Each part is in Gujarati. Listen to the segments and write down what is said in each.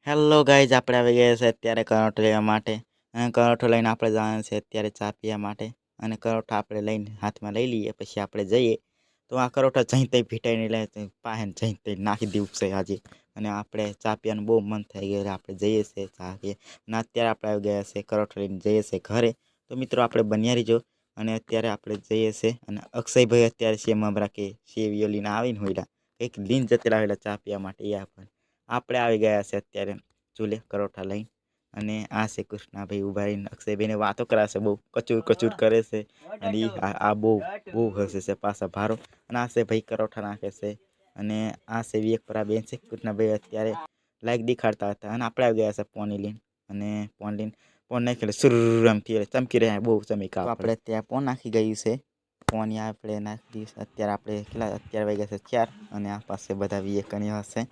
હેલો ગાઈઝ, આપણે આવી ગયા છે અત્યારે કરોઠો લેવા માટે. અને કરોઠો લઈને આપણે જવાનું છે અત્યારે ચા પીવા માટે. અને કરોઠો આપણે લઈને હાથમાં લઈ લઈએ, પછી આપણે જઈએ તો આ કરોઠો જઈ તઈ ભીટાઈને લે પાહેન જઈ તઈ નાખી દેવું છે આજે. અને આપણે ચા પીવાનું બહુ મન થઈ ગયું, આપણે જઈએ છીએ ચા પીએ. અને અત્યારે આપણે આવી ગયા છે કરોઠો લઈને જઈએ છીએ ઘરે. તો મિત્રો આપણે બન્યા રહીજો. અને અત્યારે આપણે જઈએ છીએ અને અક્ષયભાઈ અત્યારે સેમ હમણાં કે સેવીઓ લઈને આવીને હોયલા કંઈક લીન જતી રહેલા ચા પીવા માટે એ આપણે આવી ગયા છે અત્યારે ચૂલે કરોઠા લઈને. અને આ છે કૃષ્ણાભાઈ ઉભા રહીને અક્ષયભાઈને વાતો કરાશે, બહુ કચૂર કચૂર કરે છે. અને આ બહુ બહુ હસે છે પાછા ભારો. અને આ છે ભાઈ કરોઠા નાખે છે. અને આ છે વિવેકપરા બેન છે. કૃષ્ણાભાઈ અત્યારે લાઈક દેખાડતા હતા અને આપણે આવી ગયા છે પોની લઈને. અને પોન લઈને પોન નાખી સુર આમથી ચમકી રહ્યા, બહુ ચમકા. આપણે ત્યાં પોન નાખી ગયું છે. પોની આપણે નાખી દઈશું અત્યારે. આપણે કેટલા અત્યારે વાગ્યા છે 4. અને આ પાસે બધા વિવેકની હશે.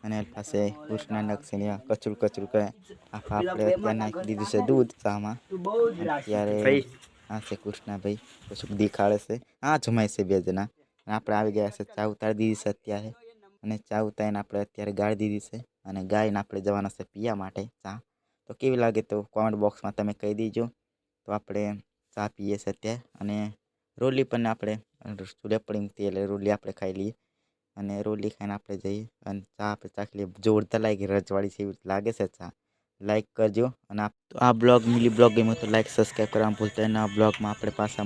અને પાસે કૃષ્ણ નક્ષની કચરું કચરું કરે. આપણે અત્યારે નાખી દીધું છે દૂધ ચામાં. અત્યારે આ છે કૃષ્ણાભાઈ કશું દેખાડે છે. આ જમાય છે બે જણા. અને આપણે આવી ગયા છે, ચા ઉતારી દીધી છે અત્યારે. અને ચા ઉતારીને આપણે અત્યારે ગાળી દીધી છે. અને ગાળીને આપણે જવાના છે પીવા માટે ચા. તો કેવી લાગે તો કોમેન્ટ બોક્સમાં તમે કહી દીજો. તો આપણે ચા પીએ છીએ અત્યારે. અને રોટલી પણ આપણે ચૂલે પડી મૂકીએ એટલે રોટલી આપણે ખાઈ લઈએ. અને રોટલી ખાઈને આપણે જઈએ અને ચા આપણે ચાખી લઈએ. જોરદાર લાગી, રજવાડી છે એવી લાગે છે ચા. લાઈક કરજો. અને આ બ્લોગ મિલી બ્લોગ ગમ્યો તો લાઈક સબસ્ક્રાઈબ કરવાનું ભૂલતા નહીં. આ બ્લોગમાં આપણે પાછા